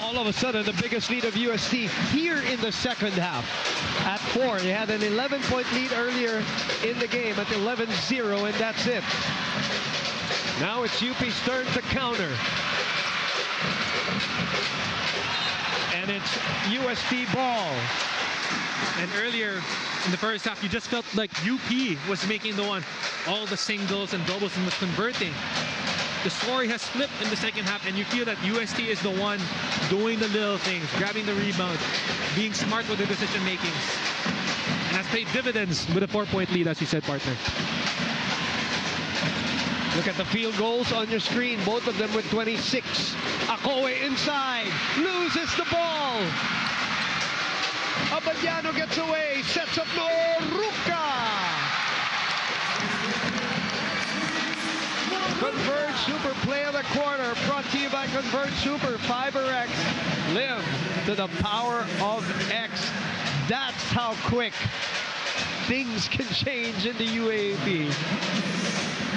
all of a sudden, the biggest lead of UST here in the second half at 4. They had an 11-point lead earlier in the game at 11-0, and that's it. Now it's UP's turn to counter. And it's UST ball. And earlier in the first half, you just felt like UP was making the one. All the singles and doubles and was converting. The story has flipped in the second half, and you feel that UST is the one doing the little things, grabbing the rebound, being smart with the decision making. And has paid dividends with a 4-point lead, as you said, partner. Look at the field goals on your screen, both of them with 26. Akoe inside, loses the ball. Abadiano gets away, sets up Noruka. Converge Super play of the quarter, brought to you by Converge Super Fiber X. Live to the power of X. That's how quick things can change in the UAAP.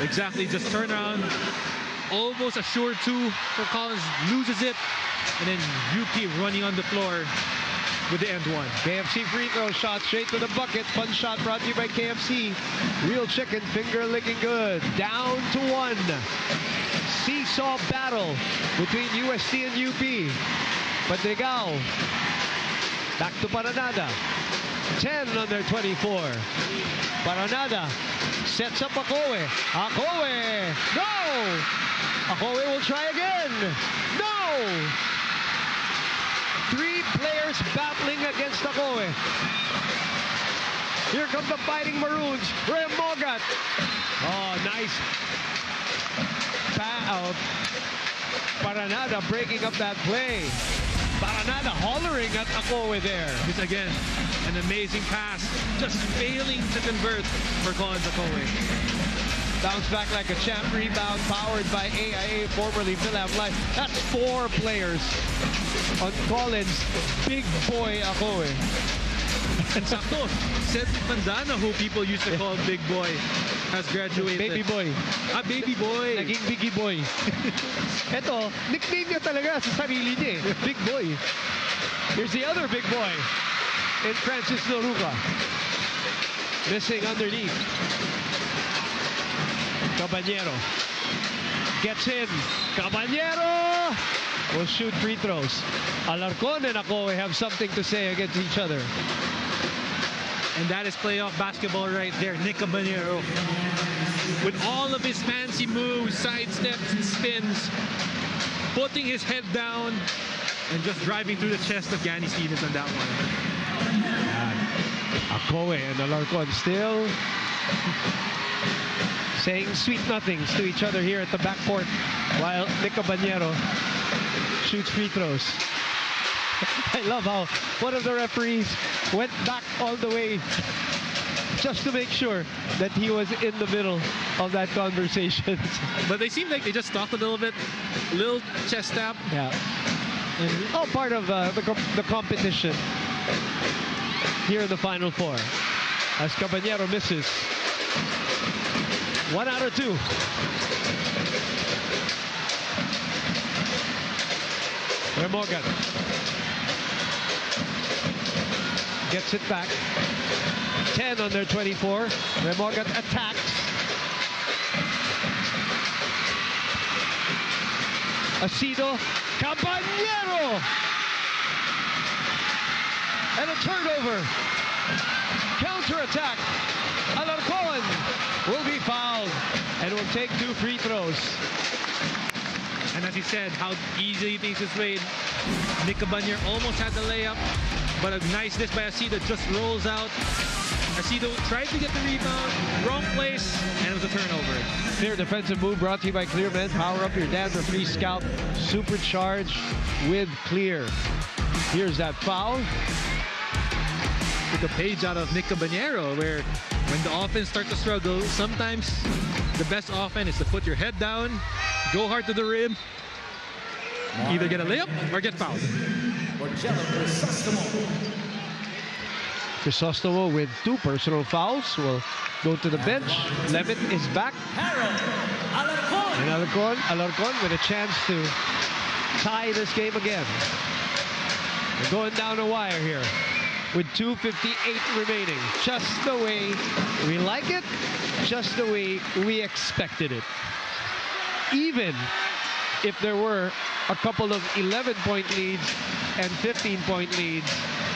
Exactly, just turn around, almost a sure 2 for Collins, loses it, and then UP running on the floor with the end one. KFC free throw shot straight to the bucket. Fun shot brought to you by KFC. Real chicken, finger licking good. Down to 1. Seesaw battle between UST and UP. Padrigao. Back to Paranada. 10 on their 24. Paranada sets up Akoe. Akoe! No! Akoe will try again. No! 3 players battling against Akoe. Here come the Fighting Maroons. Rem Mogat. Oh, nice. Paranada breaking up that play. Paranada hollering at Akoe there. This again, an amazing pass. Just failing to convert for Collins Akoe. Bounce back like a champ rebound powered by AIA, formerly Philham Life. That's 4 players on Collins' big boy Akoe. And sakto, Seth Pandana, who people used to call Big Boy, has graduated. Baby boy. Baby boy. Naging Biggie Boy. Ito, nickname niya talaga sa sarili niya eh. Big Boy. Here's the other big boy in Francis Noruka. Missing underneath. Caballero gets in. Caballero will shoot free throws. Alarcon and Akoe have something to say against each other. And that is playoff basketball right there. Nick Caballero, with all of his fancy moves, side steps and spins, putting his head down and just driving through the chest of Gani Stevens on that one. Akoe and Alarcon still saying sweet nothings to each other here at the backcourt while Nick Caballero shoots free throws. I love how one of the referees went back all the way just to make sure that he was in the middle of that conversation. But they seem like they just talked a little bit, a little chest tap. Yeah. And all part of the competition here in the Final Four. As Caballero misses. 1 out of 2. Morgan gets it back. 10 on their 24. Morgan attacks. Asido. Caballero! And a turnover. Counter-attack. Alarcon will be fouled and will take 2 free throws. And as he said, how easily things is played. Nick Caballero almost had the layup, but a nice dish by Asido just rolls out. Asido tried to get the rebound, wrong place, and it was a turnover. Clear defensive move brought to you by Clear Men. Power up your Dandruff-free scalp. Supercharged with Clear. Here's that foul. Took a page out of Nick Caballero, where when the offense starts to struggle, sometimes the best offense is to put your head down, go hard to the rim, either get a layup or get fouled. Crisostomo with 2 personal fouls will go to the bench. Levitt is back. And Alarcon with a chance to tie this game again. We're going down a wire here with 2:58 remaining. Just the way we like it, just the way we expected it. Even if there were a couple of 11-point leads and 15-point leads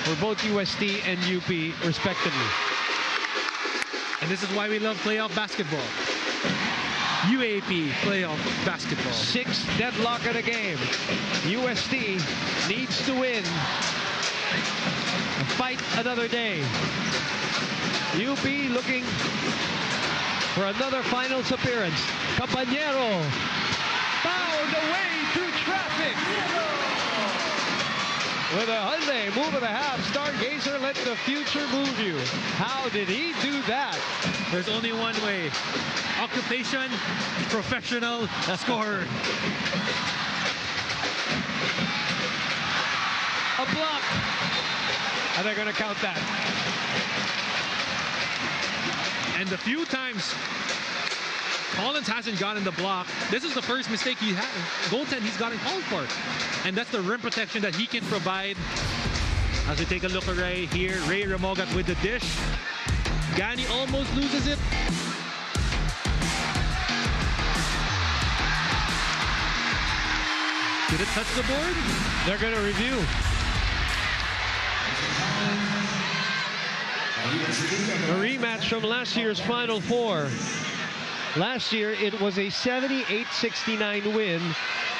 for both UST and UP respectively. And this is why we love playoff basketball. UAAP playoff basketball. 6th deadlock of the game. UST needs to win. Fight another day. UP looking for another finals appearance. Campañero found a way through traffic. With a Hyundai move and a half, Stargazer, let the future move you. How did he do that? There's only one way. Occupation, professional scorer. A block. And they're going to count that. And the few times Collins hasn't gotten the block, this is the first mistake goaltend he's gotten called for. And that's the rim protection that he can provide. As we take a look at Ray here, Ray Ramogat with the dish. Gani almost loses it. Did it touch the board? They're going to review. A rematch from last year's Final Four. Last year, it was a 78-69 win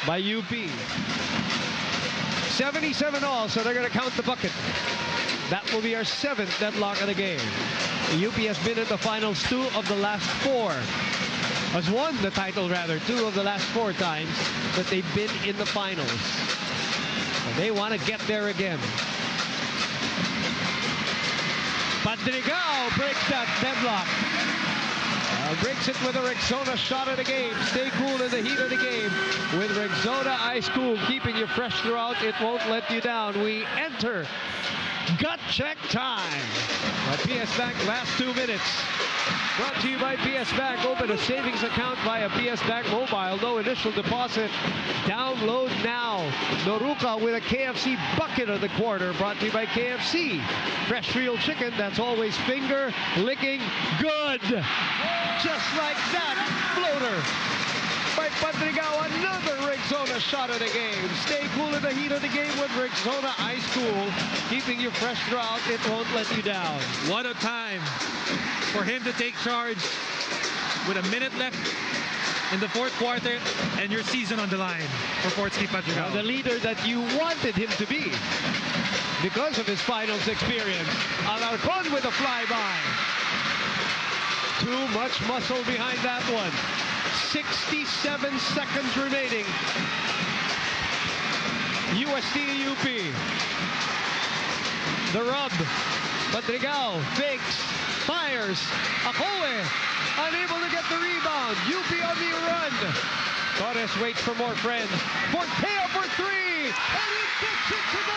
by UP. 77 all, so they're going to count the bucket. That will be our 7th deadlock of the game. The UP has been in the finals 2 of the last 4. Has won the title, rather, 2 of the last 4 times that they've been in the finals. And they want to get there again. Padrigao breaks that deadlock. Breaks it with a Rexona shot of the game. Stay cool in the heat of the game. With Rexona Ice Cool, keeping you fresh throughout. It won't let you down. We enter gut check time. At PS Bank, last 2 minutes. Brought to you by PS Bank. Open a savings account via PS Bank Mobile. No initial deposit. Download now. Noruka with a KFC bucket of the quarter. Brought to you by KFC. Fresh real chicken that's always finger licking good. Just like that. Floater by Padrigao. Another Rexona shot of the game. Stay cool in the heat of the game with Rexona Ice Cool. Keeping you fresh throughout. It won't let you down. What a time for him to take charge with a minute left in the 4th quarter and your season on the line for Portsky Padrigao. The leader that you wanted him to be because of his finals experience. Alarcon with a flyby. Too much muscle behind that one. 67 seconds remaining. UST UP. The rub. Padrigao fakes. Fires. Akoe. Unable to get the rebound. UP on the run. Torres waits for more friends. Fortea for 3. And he gets it to go.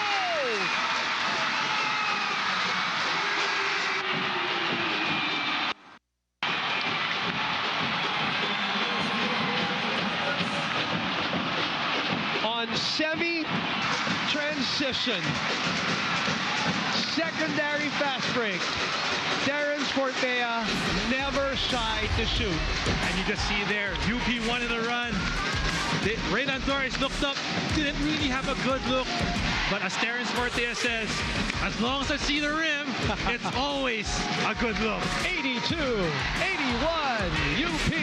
On semi-transition, secondary fast break, Terrence Fortea never shy to shoot. And you just see there, UP won in a run. Raylan Torres looked up, didn't really have a good look. But as Terrence Fortea says, as long as I see the rim, it's always a good look. 82-81, UP.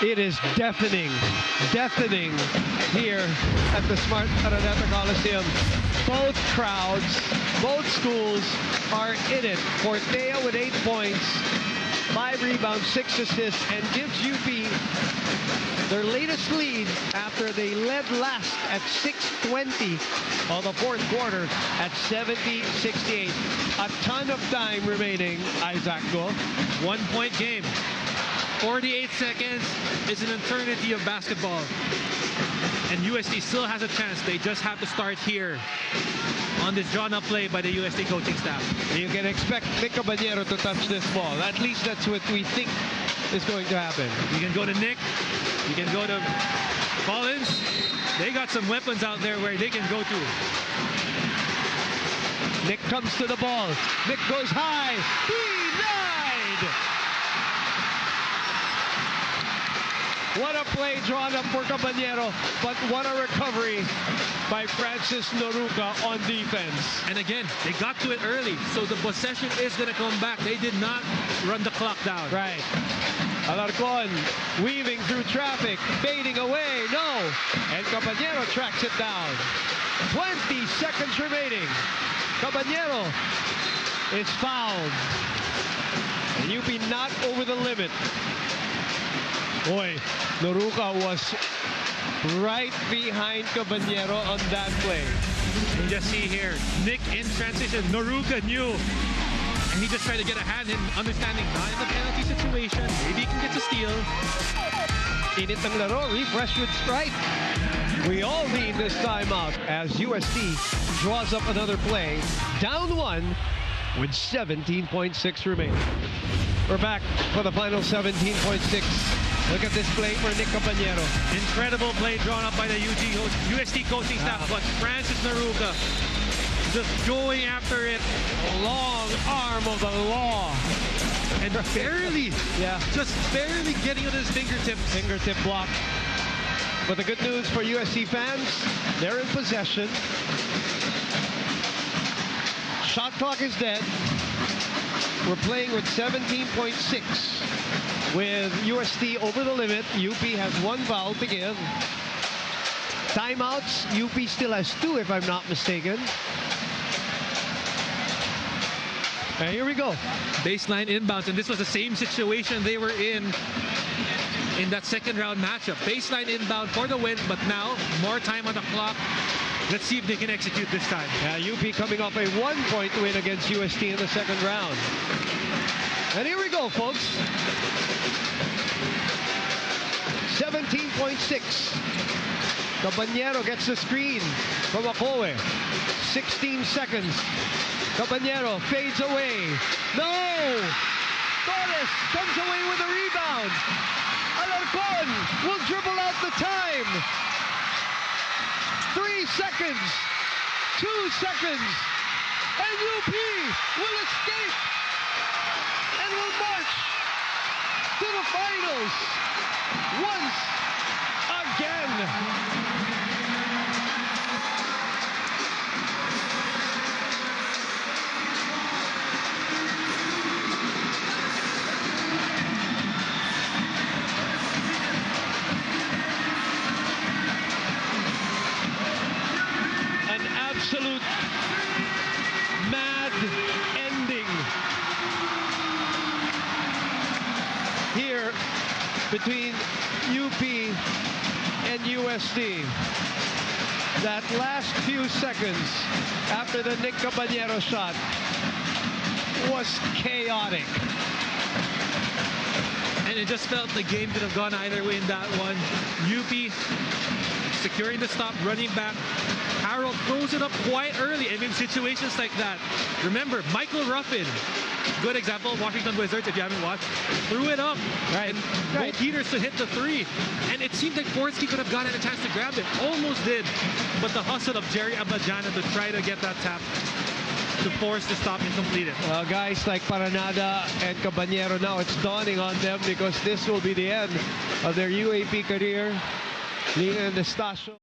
It is deafening here at the Smart Araneta Coliseum. Both crowds, both schools are in it. Fortea with 8 points, 5 rebounds, 6 assists, and gives UP their latest lead after they led last at 6:20 of the 4th quarter at 70-68. A ton of time remaining, Isaac Go. 1-point game. 48 seconds is an eternity of basketball. And UST still has a chance. They just have to start here on this drawn-up play by the UST coaching staff. You can expect Nick Cabañero to touch this ball. At least that's what we think is going to happen. You can go to Nick. You can go to Collins. They got some weapons out there where they can go to. Nick comes to the ball. Nick goes high. Denied! What a play drawn up for Cabanero, but what a recovery by Francis Noruca on defense. And again, they got to it early, so the possession is going to come back. They did not run the clock down. Right. Alarcon weaving through traffic, fading away. No. And Cabanero tracks it down. 20 seconds remaining. Cabanero is fouled. And UP not over the limit. Boy, Noruca was right behind Cabanero on that play. You just see here, Nick in transition. Noruca knew. And he just tried to get a hand in, understanding not in the penalty situation. Maybe he can get the steal. Init ng laro, refresh with Sprite. We all need this timeout as UST draws up another play. Down one with 17.6 remaining. We're back for the final 17.6. Look at this play for Nick Cabanero. Incredible play drawn up by the UST coaching staff, but Francis Noruca just going after it. Long arm of the law. And barely, just barely getting on his fingertips. Fingertip block. But the good news for USC fans, they're in possession. Shot clock is dead. We're playing with 17.6. With UST over the limit, UP has one foul to give. Timeouts, UP still has 2 if I'm not mistaken. And here we go. Baseline inbounds, and this was the same situation they were in that second round matchup. Baseline inbound for the win, but now more time on the clock. Let's see if they can execute this time. Yeah, UP coming off a 1-point win against UST in the second round. And here we go, folks. 17.6. Cabanero gets the screen from Akoe. 16 seconds. Cabanero fades away. No! Torres comes away with a rebound. Alarcon will dribble out the time. 3 seconds. 2 seconds. And UP will escape and will march to the finals once again. Absolute mad ending here between UP and UST. That last few seconds after the Nick Cabanero shot was chaotic. And it just felt the game could have gone either way in that one. UP securing the stop, running back. Harold throws it up quite early, and in situations like that, remember, Michael Ruffin, good example, Washington Wizards, if you haven't watched, threw it up, right? Bo Peters to hit the 3, and it seemed like Forsky could have gotten a chance to grab it, almost did, but the hustle of Jerry Abadjana to try to get that tap to force the stop and complete it. Well, guys like Paranada and Cabanero, now it's dawning on them because this will be the end of their UAP career. Lina and Estacio.